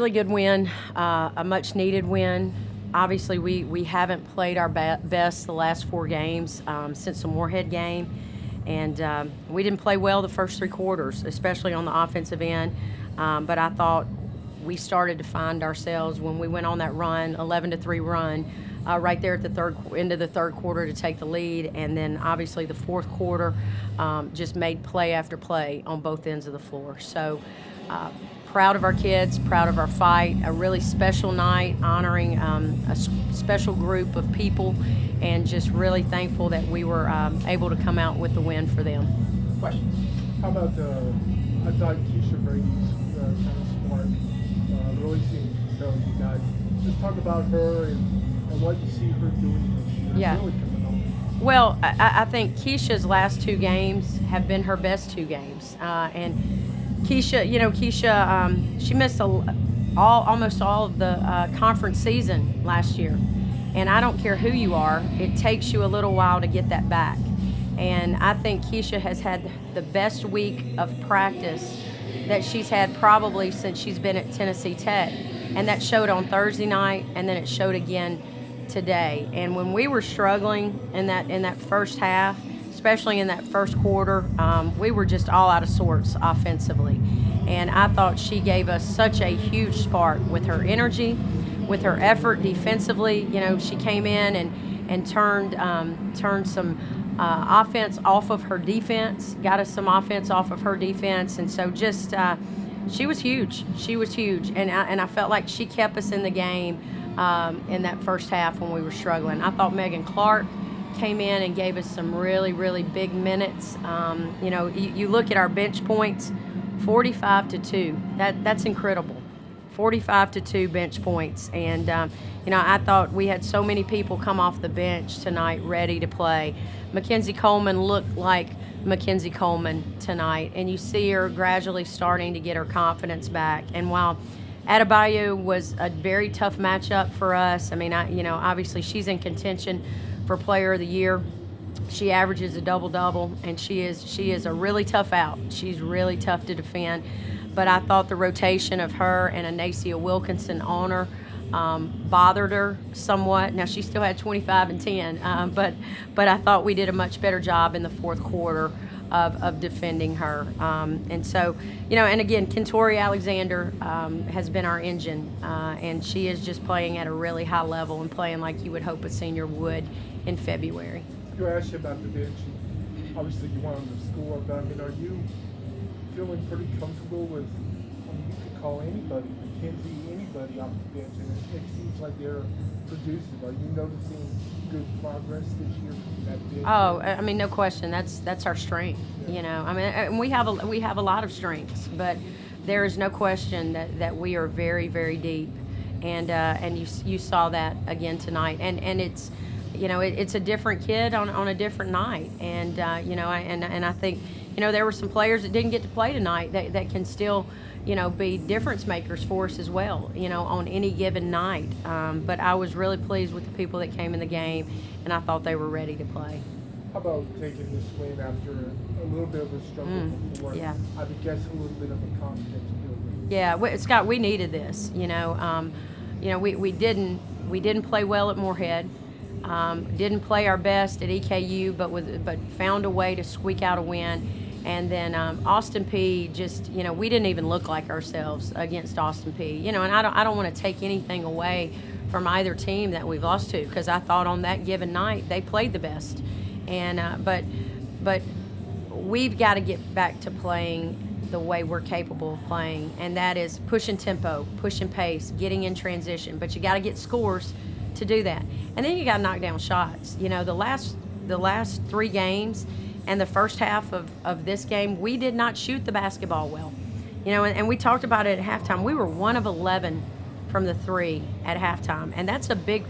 really good win, a much-needed win. Obviously, we haven't played our best the last 4 games since the Moorhead game, and we didn't play well the first 3 quarters, especially on the offensive end. But I thought we started to find ourselves when we went on that run, 11-3 run, right there at the end of the third quarter to take the lead, and then obviously the fourth quarter just made play after play on both ends of the floor. So proud of our kids, proud of our fight, a really special night honoring a special group of people, and just really thankful that we were able to come out with the win for them. Question. How about, I thought Keisha Brady's kind of smart, really seemed to tell you guys. Just talk about her and what you see her doing this year. Yeah. Really coming on. Well, I think Keisha's last 2 games have been her best 2 games. And Keisha, she missed almost all of the conference season last year. And I don't care who you are, it takes you a little while to get that back. And I think Keisha has had the best week of practice that she's had probably since she's been at Tennessee Tech. And that showed on Thursday night, and then it showed again today. And when we were struggling in that first half, especially in that first quarter, we were just all out of sorts offensively. And I thought she gave us such a huge spark with her energy, with her effort defensively. She came in and turned some offense off of her defense, got us some offense off of her defense, and so just she was huge. She was huge, and I felt like she kept us in the game in that first half when we were struggling. I thought Megan Clark came in and gave us some really, really big minutes. You look at our bench points, 45-2. That's incredible. 45-2 bench points, and I thought we had so many people come off the bench tonight ready to play. MacKenzie Coleman looked like MacKenzie Coleman tonight, and you see her gradually starting to get her confidence back. And while Adebayo was a very tough matchup for us, obviously she's in contention for Player of the Year. She averages a double-double, and she is a really tough out. She's really tough to defend. But I thought the rotation of her and Anacia Wilkinson on her bothered her somewhat. Now, she still had 25 and 10, but I thought we did a much better job in the fourth quarter of defending her. And so, and again, Kentori Alexander has been our engine, and she is just playing at a really high level and playing like you would hope a senior would in February. You asked you about the bench. Obviously, you wanted to score, but are you feeling pretty comfortable with? You could call anybody, MacKenzie, anybody off the bench, and it seems like they're producing. Are you noticing good progress this year from that bench? Oh, no question. That's our strength. Yeah. We have a lot of strengths, but there is no question that we are very, very deep, and you saw that again tonight, and it's. It's a different kid on a different night, and and I think there were some players that didn't get to play tonight that can still be difference makers for us as well on any given night. But I was really pleased with the people that came in the game, and I thought they were ready to play. How about taking this win after a little bit of a struggle before? Yeah. I would guess a little bit of a confidence builder. Yeah, Scott, we needed this. We didn't play well at Moorhead. Didn't play our best at EKU, but found a way to squeak out a win. And then Austin Peay just, we didn't even look like ourselves against Austin Peay. And I don't want to take anything away from either team that we've lost to, because I thought on that given night they played the best. And but we've got to get back to playing the way we're capable of playing, and that is pushing tempo, pushing pace, getting in transition. But you got to get scores to do that, and then you got to knock down shots. The last 3 games and the first half of this game, we did not shoot the basketball well. And we talked about it at halftime. We were 1 of 11 from the 3 at halftime, and that's a big.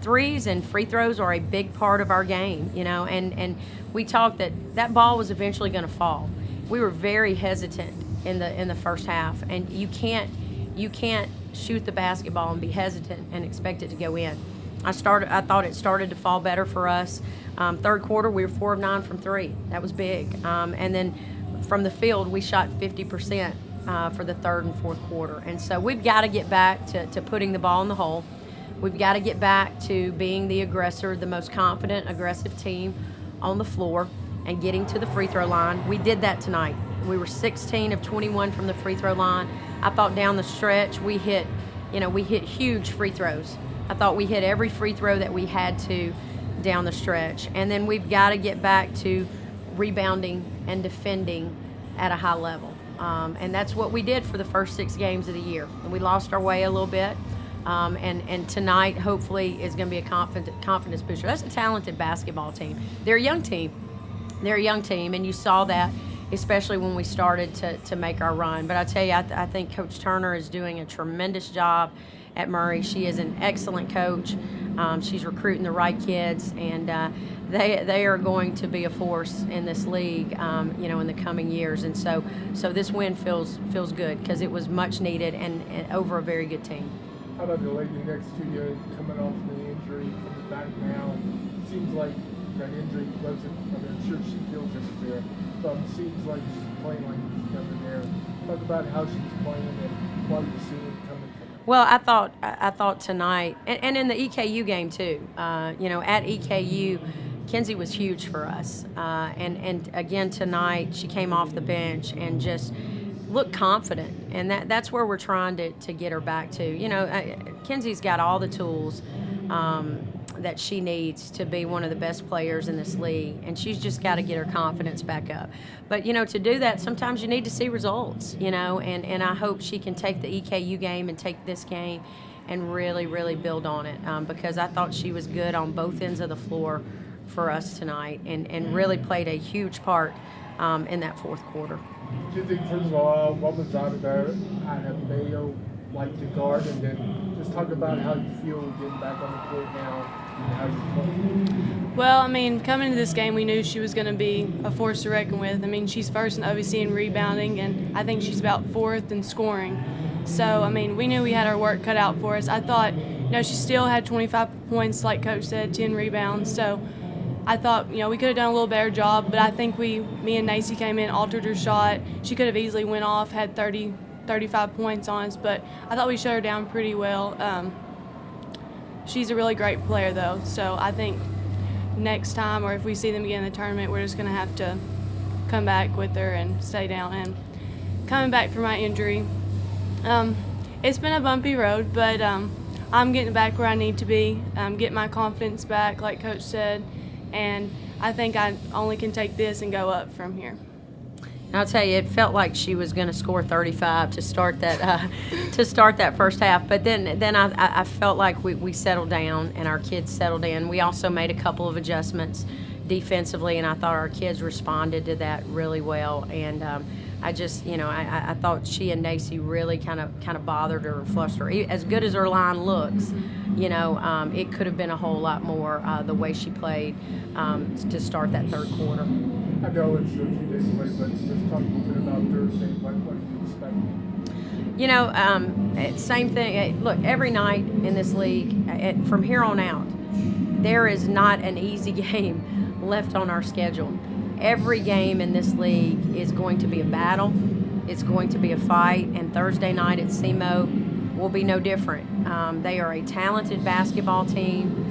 Threes and free throws are a big part of our game, and we talked that ball was eventually going to fall. We were very hesitant in the first half, and you can't shoot the basketball and be hesitant and expect it to go in. I thought it started to fall better for us. Third quarter, we were 4 of 9 from 3. That was big. And then from the field, we shot 50% for the third and fourth quarter. And so we've got to get back to putting the ball in the hole. We've got to get back to being the aggressor, the most confident, aggressive team on the floor, and getting to the free throw line. We did that tonight. We were 16 of 21 from the free throw line. I thought down the stretch we hit huge free throws. I thought we hit every free throw that we had to down the stretch. And then we've got to get back to rebounding and defending at a high level. And that's what we did for the first 6 games of the year. And we lost our way a little bit. And tonight, hopefully, is going to be a confidence booster. That's a talented basketball team. They're a young team. And you saw that, especially when we started to make our run. But I tell you, I think Coach Turner is doing a tremendous job at Murray. She is an excellent coach. She's recruiting the right kids, and they are going to be a force in this league, in the coming years. And so this win feels good because it was much needed and over a very good team. How about the lady next to you coming off the injury, coming back now? It seems like that injury wasn't, I'm sure she feels it was there, but it seems like she's playing like she's coming there. Talk about how she's playing and what you're seeing coming from her. Well, I thought tonight, and in the EKU game too, at EKU, Kenzie was huge for us. And again tonight, she came off the bench and just look confident, and that's where we're trying to get her back to. Kenzie's got all the tools that she needs to be one of the best players in this league, and she's just got to get her confidence back up. But to do that, sometimes you need to see results. And I hope she can take the EKU game and take this game and really, really build on it, because I thought she was good on both ends of the floor for us tonight, and really played a huge part in that fourth quarter. Do you think, first of all, what was out of there? I have Mayo like to guard, and then just talk about how you feel getting back on the court now and how you play. Well, coming into this game, we knew she was going to be a force to reckon with. She's first in OVC in rebounding, and I think she's about 4th in scoring. So, we knew we had our work cut out for us. I thought, she still had 25 points, like Coach said, 10 rebounds. So I thought, we could have done a little better job, but I think me and Nacy came in, altered her shot. She could have easily went off, had 30, 35 points on us, but I thought we shut her down pretty well. She's a really great player, though, so I think next time, or if we see them again in the tournament, we're just going to have to come back with her and stay down. And coming back from my injury, it's been a bumpy road, but I'm getting back where I need to be, getting my confidence back, like Coach said, and I think I only can take this and go up from here. I'll tell you, it felt like she was going to score 35 to start that first half. But then I felt like we settled down and our kids settled in. We also made a couple of adjustments defensively, and I thought our kids responded to that really well. And I just, I thought she and Nacy really kind of bothered her and flushed her. As good as her line looks, it could have been a whole lot more the way she played to start that third quarter. I know it's a few days away, but just talk a little bit about Thursday. What do you expect? Same thing. Look, every night in this league, from here on out, there is not an easy game left on our schedule. Every game in this league is going to be a battle. It's going to be a fight, and Thursday night at SEMO will be no different. They are a talented basketball team.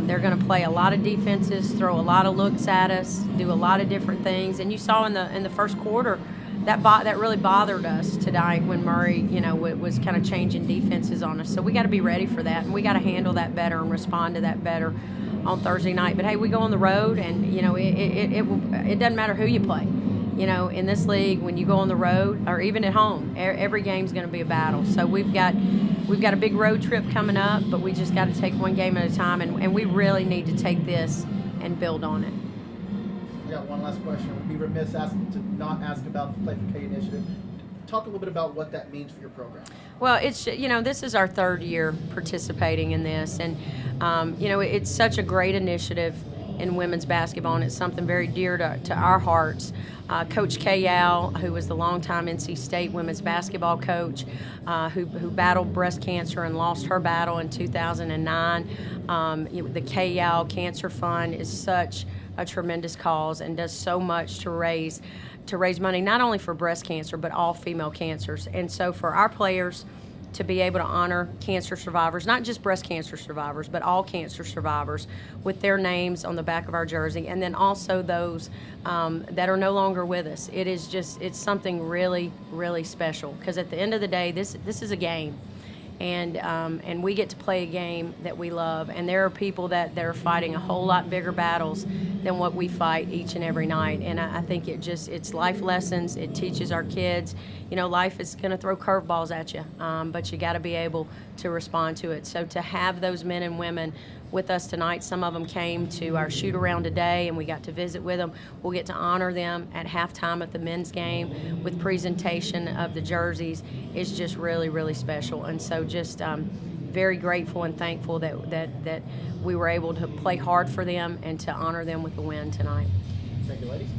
They're going to play a lot of defenses, throw a lot of looks at us, do a lot of different things. And you saw in the first quarter that really bothered us tonight when Murray, was kind of changing defenses on us. So we got to be ready for that, and we got to handle that better and respond to that better on Thursday night. But hey, we go on the road, and it doesn't matter who you play. In this league, when you go on the road or even at home, every game's going to be a battle. So we've got a big road trip coming up, but we just got to take one game at a time, and we really need to take this and build on it. I got one last question. I would be remiss to not ask about the Play for K initiative. Talk a little bit about what that means for your program. Well, it's this is our third year participating in this, and it's such a great initiative in women's basketball, and it's something very dear to our hearts. Coach Kayal, who was the longtime NC State women's basketball coach, who battled breast cancer and lost her battle in 2009. The Kayal Cancer Fund is such a tremendous cause and does so much to raise money, not only for breast cancer, but all female cancers. And so for our players to be able to honor cancer survivors, not just breast cancer survivors, but all cancer survivors with their names on the back of our jersey, and then also those that are no longer with us. It's something really, really special, because at the end of the day, this is a game. And we get to play a game that we love, and there are people that are fighting a whole lot bigger battles than what we fight each and every night. And I think it's life lessons. It teaches our kids, life is going to throw curveballs at you, but you got to be able to respond to it. So to have those men and women with us tonight, some of them came to our shoot around today, and we got to visit with them. We'll get to honor them at halftime at the men's game with presentation of the jerseys. It's just really, really special. And so just very grateful and thankful that we were able to play hard for them and to honor them with the win tonight. Thank you, ladies.